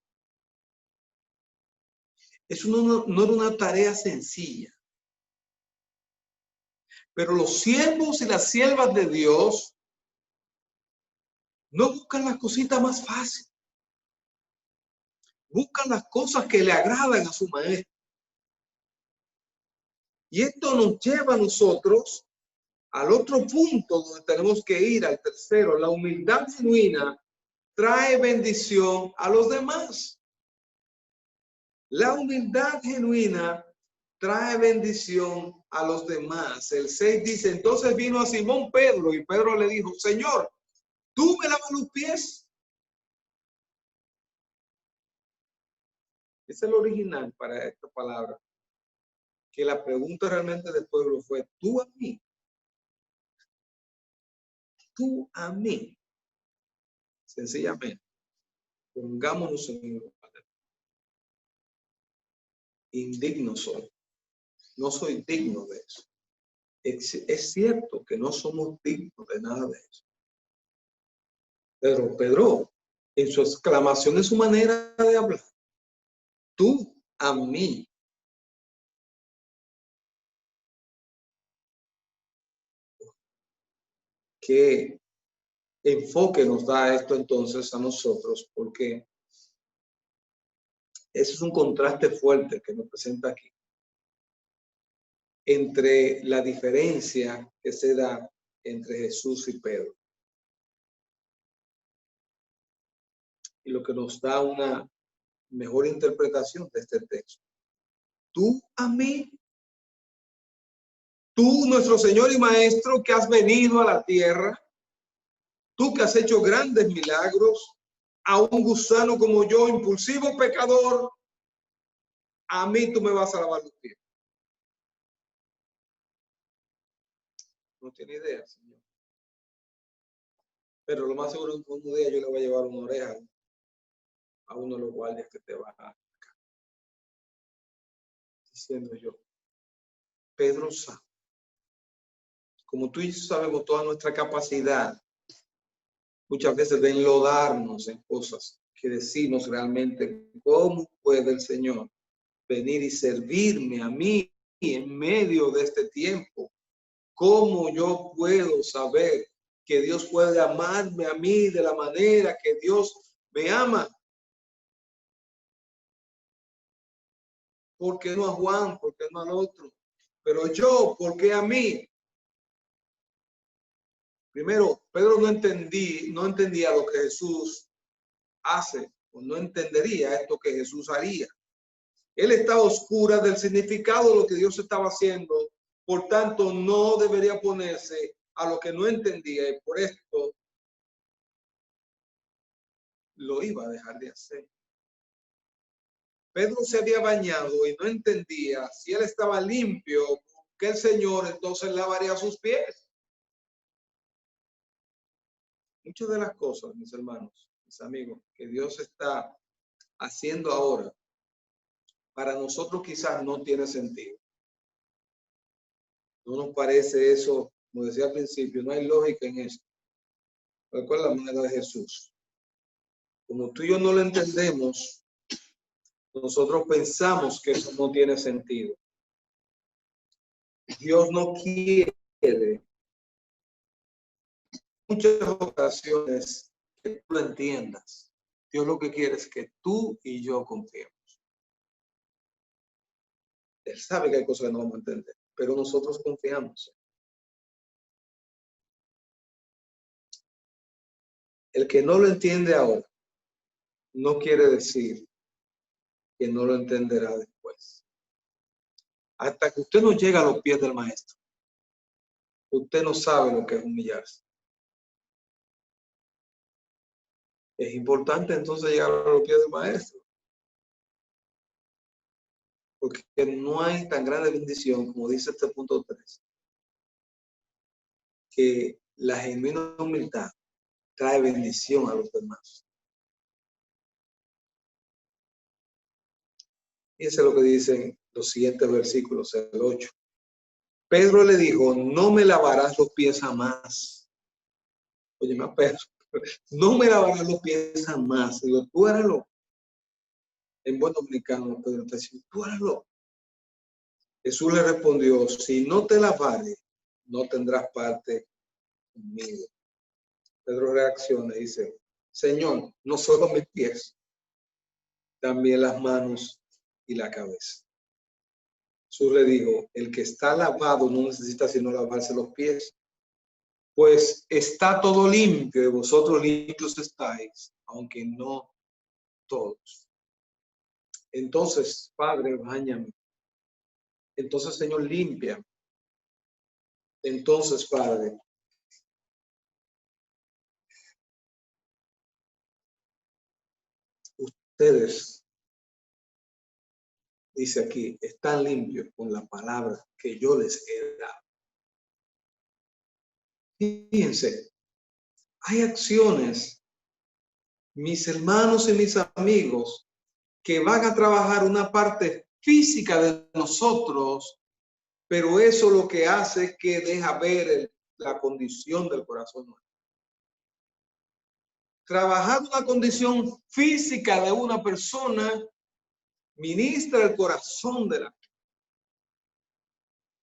Eso no era una tarea sencilla. Pero los siervos y las siervas de Dios no buscan las cositas más fáciles. Buscan las cosas que le agradan a su maestro. Y esto nos lleva a nosotros al otro punto donde tenemos que ir, al tercero. La humildad genuina trae bendición a los demás. La humildad genuina trae bendición a los demás. El 6 dice, entonces vino a Simón Pedro y Pedro le dijo, Señor, ¿tú me lavas los pies? Es el original para esta palabra. Que la pregunta realmente del pueblo fue, ¿tú a mí? ¿Tú a mí? Sencillamente, pongámonos en el lugar. Indigno soy. No soy digno de eso. Es cierto que no somos dignos de nada de eso. Pero Pedro, en su exclamación, en su manera de hablar, tú a mí. ¿Qué enfoque nos da esto entonces a nosotros? Porque ese es un contraste fuerte que nos presenta aquí entre la diferencia que se da entre Jesús y Pedro. Y lo que nos da una mejor interpretación de este texto. Tú a mí, tú nuestro Señor y Maestro que has venido a la tierra, tú que has hecho grandes milagros, a un gusano como yo, impulsivo pecador, a mí tú me vas a lavar los pies. No tiene idea, Señor. Pero lo más seguro es que un día yo le voy a llevar una oreja a uno de los guardias que te va a diciendo yo, Pedro sabe, como tú y yo sabemos toda nuestra capacidad, muchas veces de enlodarnos en cosas que decimos realmente, ¿cómo puede el Señor venir y servirme a mí en medio de este tiempo? ¿Cómo yo puedo saber que Dios puede amarme a mí de la manera que Dios me ama? ¿Por qué no a Juan? ¿Por qué no al otro? Pero yo, ¿por qué a mí? Primero, Pedro no entendía lo que Jesús hace, o no entendería esto que Jesús haría. Él estaba a oscuras del significado de lo que Dios estaba haciendo, por tanto no debería ponerse a lo que no entendía y por esto lo iba a dejar de hacer. Pedro se había bañado y no entendía si él estaba limpio, que el Señor entonces lavaría sus pies. Muchas de las cosas, mis hermanos, mis amigos, que Dios está haciendo ahora, para nosotros quizás no tiene sentido. No nos parece eso, como decía al principio, no hay lógica en eso. Pero ¿cuál es la manera de Jesús? Como tú y yo no lo entendemos, nosotros pensamos que eso no tiene sentido. Dios no quiere muchas ocasiones que tú lo entiendas. Dios lo que quiere es que tú y yo confiemos. Él sabe que hay cosas que no vamos a entender, pero nosotros confiamos. El que no lo entiende ahora, no quiere decir que no lo entenderá después. Hasta que usted no llega a los pies del maestro, usted no sabe lo que es humillarse. Es importante entonces llegar a los pies del maestro. Porque no hay tan grande bendición, como dice este punto 3, que la genuina humildad trae bendición a los demás. Y eso es lo que dicen los siguientes versículos, el 8. Pedro le dijo, no me lavarás los pies jamás. Oye, Pedro, no me lavarás los pies jamás. Digo, tú eres loco. En buen dominicano, Pedro está diciendo, tú eres loco. Jesús le respondió, si no te lavares, no tendrás parte conmigo. Pedro reacciona y dice, Señor, no solo mis pies, también las manos y la cabeza. Jesús le dijo, el que está lavado no necesita sino lavarse los pies, pues está todo limpio y vosotros limpios estáis, aunque no todos. Entonces, Padre, báñame. Entonces, Señor, limpia. Entonces, Padre, ustedes, dice aquí, están limpios con la palabra que yo les he dado. Fíjense, hay acciones, mis hermanos y mis amigos, que van a trabajar una parte física de nosotros, pero eso lo que hace es que deja ver la condición del corazón. Trabajar una condición física de una persona ministra el corazón de la.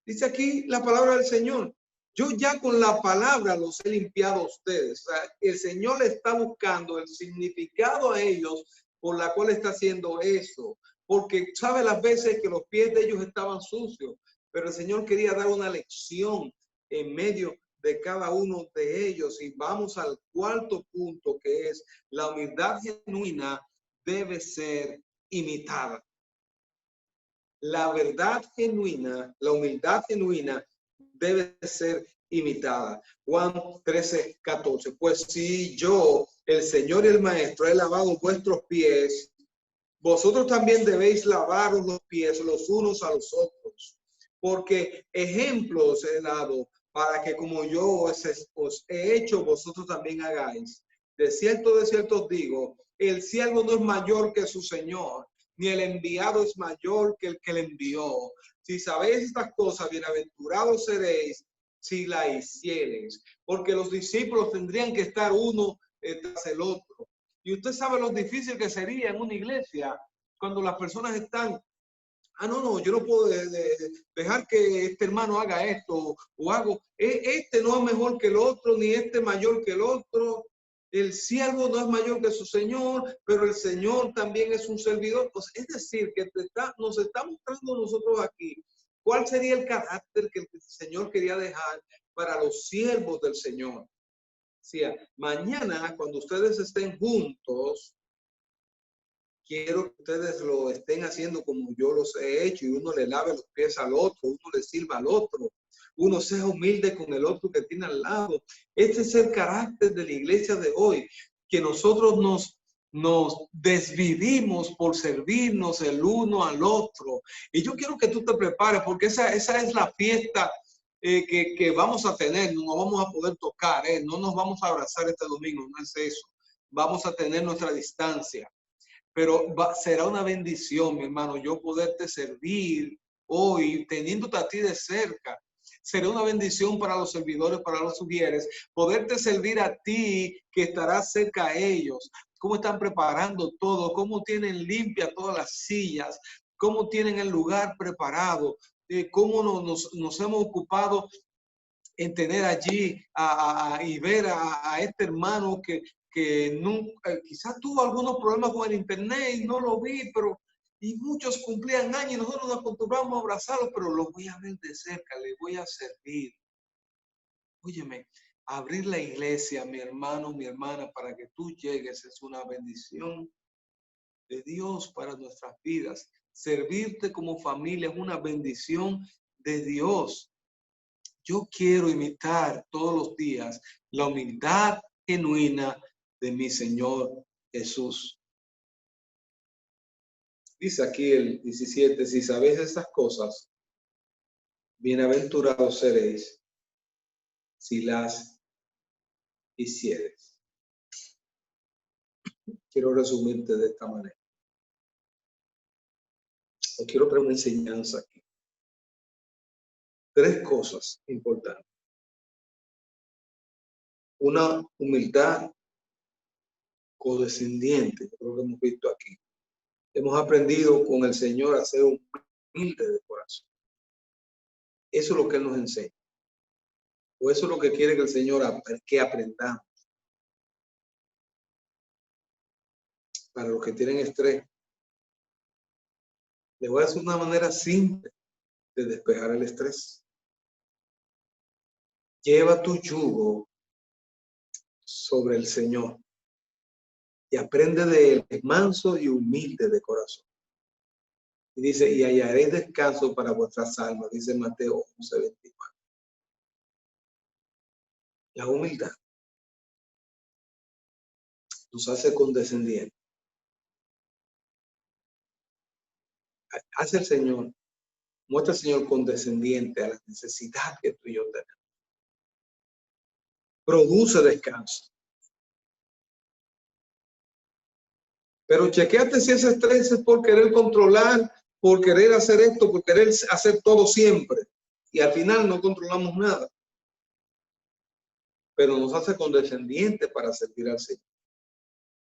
Dice aquí la palabra del Señor. Yo ya con la palabra los he limpiado a ustedes. O sea, el Señor le está buscando el significado a ellos por la cual está haciendo eso. Porque sabe las veces que los pies de ellos estaban sucios, pero el Señor quería dar una lección en medio de cada uno de ellos. Y vamos al cuarto punto, que es la humildad genuina debe ser imitada. La verdad genuina, la humildad genuina debe ser imitada. Juan 13:14. Pues si yo, el Señor y el Maestro, he lavado vuestros pies, vosotros también debéis lavaros los pies los unos a los otros. Porque ejemplos he dado para que como yo os he hecho, vosotros también hagáis. De cierto os digo, el siervo no es mayor que su Señor, ni el enviado es mayor que el que le envió. Si sabéis estas cosas, bienaventurados seréis si las hiciereis, porque los discípulos tendrían que estar uno tras el otro. Y usted sabe lo difícil que sería en una iglesia cuando las personas están, no, yo no puedo dejar que este hermano haga esto o hago, este no es mejor que el otro, ni este mayor que el otro. El siervo no es mayor que su Señor, pero el Señor también es un servidor. Pues es decir, que nos está mostrando nosotros aquí cuál sería el carácter que el Señor quería dejar para los siervos del Señor. O sea, mañana cuando ustedes estén juntos, quiero que ustedes lo estén haciendo como yo los he hecho, y uno le lave los pies al otro, uno le sirva al otro, uno sea humilde con el otro que tiene al lado. Este es el carácter de la iglesia de hoy, que nosotros nos desvivimos por servirnos el uno al otro. Y yo quiero que tú te prepares, porque esa es la fiesta que vamos a tener. No vamos a poder tocar, no nos vamos a abrazar este domingo, no es eso. Vamos a tener nuestra distancia. Pero será una bendición, mi hermano, yo poderte servir hoy, teniéndote a ti de cerca. Será una bendición para los servidores, para los sugieres, poderte servir a ti que estarás cerca a ellos. Cómo están preparando todo, cómo tienen limpia todas las sillas, cómo tienen el lugar preparado, cómo nos hemos ocupado en tener allí y ver a este hermano que quizás tuvo algunos problemas con el internet y no lo vi, pero y muchos cumplían años y nosotros nos acostumbramos a abrazarlos, pero los voy a ver de cerca, les voy a servir. Óyeme, abrir la iglesia, mi hermano, mi hermana, para que tú llegues es una bendición de Dios para nuestras vidas. Servirte como familia es una bendición de Dios. Yo quiero imitar todos los días la humildad genuina de mi Señor Jesús. Dice aquí el 17, si sabéis estas cosas, bienaventurados seréis si las hiciereis. Quiero resumirte de esta manera. O quiero traer una enseñanza aquí. 3 cosas importantes. Una humildad condescendiente, creo que hemos visto aquí. Hemos aprendido con el Señor a ser humildes de corazón. Eso es lo que Él nos enseña. O eso es lo que quiere que el Señor que aprendamos. Para los que tienen estrés, les voy a hacer una manera simple de despejar el estrés. Lleva tu yugo sobre el Señor y aprende de Él, es manso y humilde de corazón. Y dice, y hallaréis descanso para vuestras almas, dice Mateo 11:24. La humildad nos hace condescendientes. Hace el Señor, muestra el Señor condescendiente a la necesidad que tú y yo tenemos. Produce descanso. Pero chequeate si ese estrés es por querer controlar, por querer hacer esto, por querer hacer todo siempre. Y al final no controlamos nada. Pero nos hace condescendientes para servir al Señor.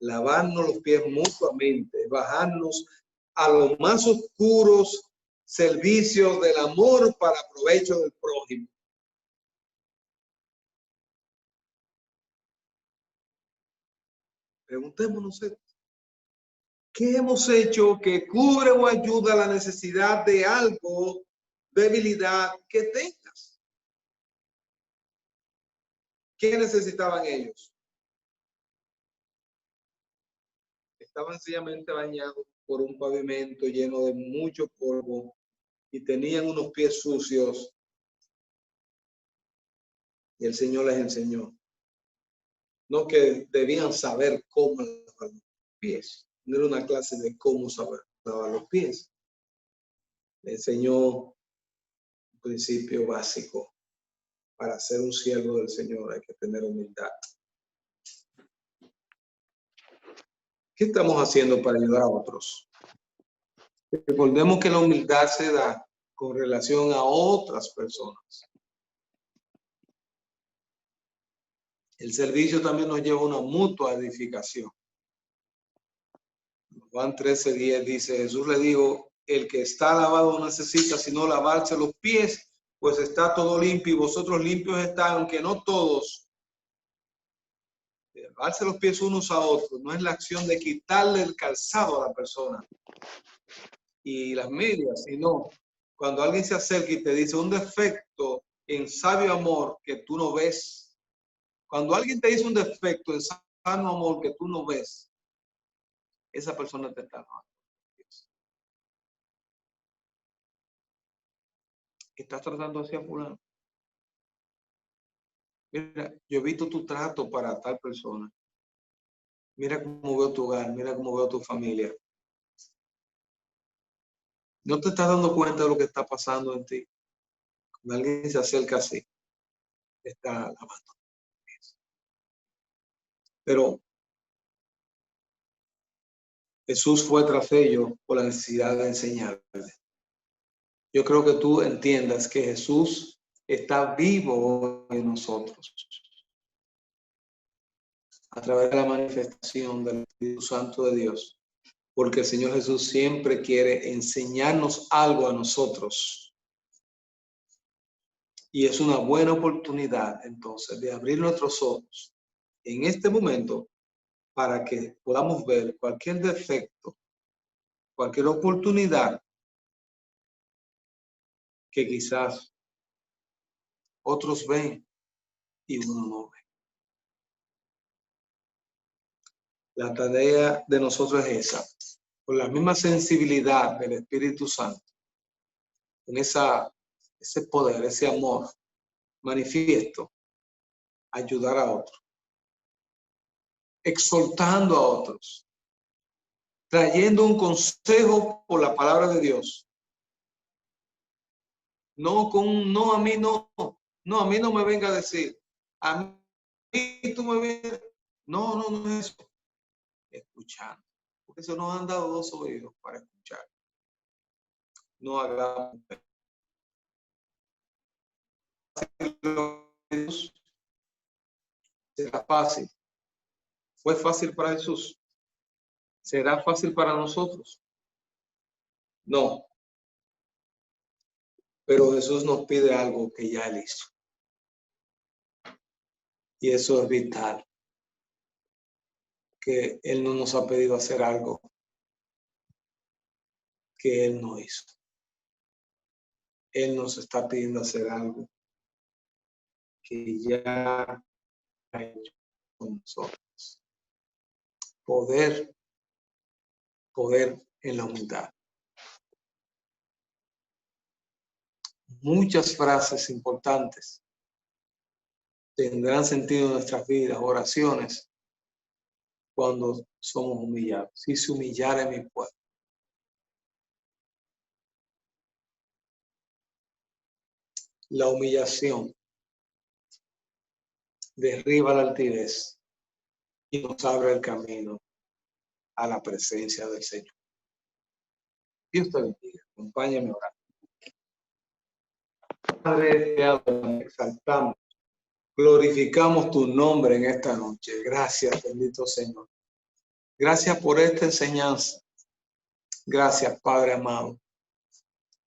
Lavarnos los pies mutuamente, bajarnos a los más oscuros servicios del amor para provecho del prójimo. Preguntémonos esto. ¿Qué hemos hecho que cubre o ayuda a la necesidad de algo, debilidad que tengas? ¿Qué necesitaban ellos? Estaban sencillamente bañados por un pavimento lleno de mucho polvo y tenían unos pies sucios. Y el Señor les enseñó. No que debían saber cómo lavar los pies. No era una clase de cómo saber lavar los pies. Le enseñó un principio básico. Para ser un siervo del Señor hay que tener humildad. ¿Qué estamos haciendo para ayudar a otros? Recordemos que la humildad se da con relación a otras personas. El servicio también nos lleva a una mutua edificación. Juan 13:10 dice, Jesús le dijo, el que está lavado no necesita sino lavarse los pies, pues está todo limpio y vosotros limpios están, aunque no todos. Lavarse los pies unos a otros no es la acción de quitarle el calzado a la persona y las medias, sino cuando alguien se acerca y te dice un defecto en sabio amor que tú no ves. Cuando alguien te dice un defecto en sano amor que tú no ves, esa persona te está lavando. Estás tratando así a fulano. Mira, yo he visto tu trato para tal persona. Mira cómo veo tu hogar, mira cómo veo tu familia. No te estás dando cuenta de lo que está pasando en ti. Cuando alguien se acerca así, te está lavando. Pero Jesús fue tras ellos por la necesidad de enseñarle. Yo creo que tú entiendas que Jesús está vivo en nosotros a través de la manifestación del Espíritu Santo de Dios, porque el Señor Jesús siempre quiere enseñarnos algo a nosotros. Y es una buena oportunidad entonces de abrir nuestros ojos en este momento para que podamos ver cualquier defecto, cualquier oportunidad que quizás otros ven y uno no ve. La tarea de nosotros es esa, con la misma sensibilidad del Espíritu Santo, con ese poder, ese amor manifiesto, ayudar a otros, exhortando a otros, trayendo un consejo por la palabra de Dios. No con no, a mí no, a mí no me venga a decir, a mí tú me vienes, no es eso, escuchando, porque se nos han dado dos oídos para escuchar. No hagamos será fácil. Fue fácil para Jesús. Será fácil para nosotros. No. Pero Jesús nos pide algo que ya Él hizo. Y eso es vital. Que Él no nos ha pedido hacer algo que Él no hizo. Él nos está pidiendo hacer algo que ya ha hecho con nosotros. Poder en la humildad. Muchas frases importantes tendrán sentido en nuestras vidas, oraciones, cuando somos humillados. Si se humillara mi pueblo. La humillación derriba la altivez y nos abre el camino a la presencia del Señor. Dios te bendiga. Acompáñame a orar. Padre, te adoramos, exaltamos, glorificamos tu nombre en esta noche. Gracias, bendito Señor. Gracias por esta enseñanza. Gracias, Padre amado.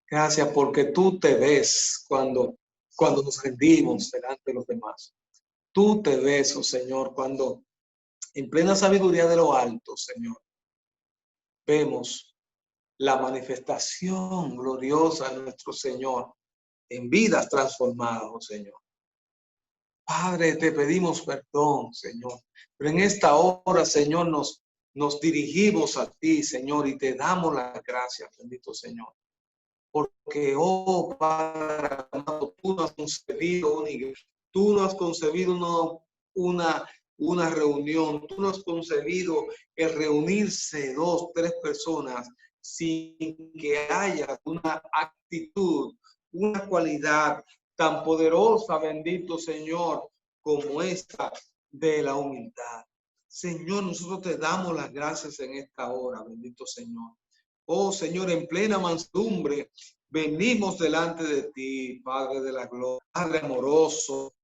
Gracias porque tú te ves cuando nos rendimos delante de los demás. Tú te ves, oh Señor, cuando en plena sabiduría de lo alto, Señor, vemos la manifestación gloriosa de nuestro Señor en vidas transformadas, oh Señor. Padre, te pedimos perdón, Señor, pero en esta hora, Señor, nos dirigimos a ti, Señor, y te damos las gracias, bendito Señor. Porque, oh Padre amado, tú nos has concebido una iglesia, tú nos has concebido una reunión, tú nos has concebido el reunirse 2, 3 personas sin que haya una actitud, una cualidad tan poderosa, bendito Señor, como esta de la humildad. Señor, nosotros te damos las gracias en esta hora, bendito Señor. Oh Señor, en plena mansedumbre, venimos delante de ti, Padre de la gloria, Padre amoroso,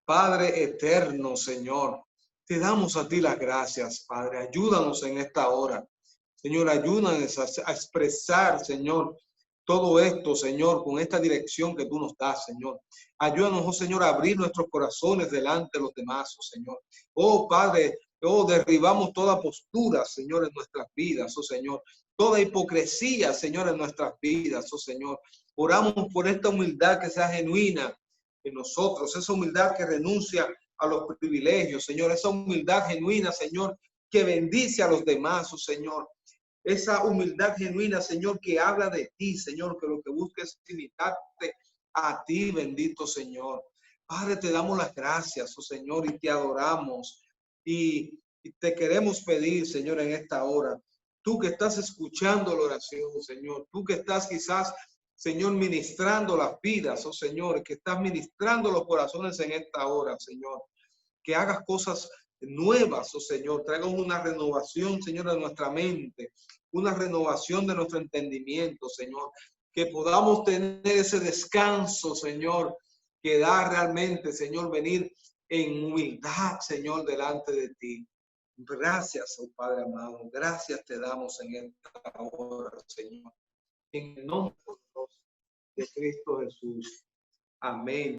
Padre eterno, Señor. Te damos a ti las gracias, Padre. Ayúdanos en esta hora. Señor, ayúdanos a expresar, Señor, todo esto, Señor, con esta dirección que tú nos das, Señor. Ayúdanos, oh Señor, a abrir nuestros corazones delante de los demás, oh Señor. Oh Padre, oh, derribamos toda postura, Señor, en nuestras vidas, oh Señor. Toda hipocresía, Señor, en nuestras vidas, oh Señor. Oramos por esta humildad que sea genuina en nosotros, esa humildad que renuncia a los privilegios, Señor, esa humildad genuina, Señor, que bendice a los demás, oh Señor. Esa humildad genuina, Señor, que habla de ti, Señor, que lo que busca es imitarte a ti, bendito Señor. Padre, te damos las gracias, oh Señor, y te adoramos. Y te queremos pedir, Señor, en esta hora, tú que estás escuchando la oración, Señor, tú que estás quizás, Señor, ministrando las vidas, oh Señor, que estás ministrando los corazones en esta hora, Señor, que hagas cosas nuevas, oh Señor, traigas una renovación, Señor, de nuestra mente, una renovación de nuestro entendimiento, Señor, que podamos tener ese descanso, Señor, que da realmente, Señor, venir en humildad, Señor, delante de ti. Gracias, oh Padre amado, gracias te damos en esta hora, Señor, en el nombre de Cristo Jesús. Amén.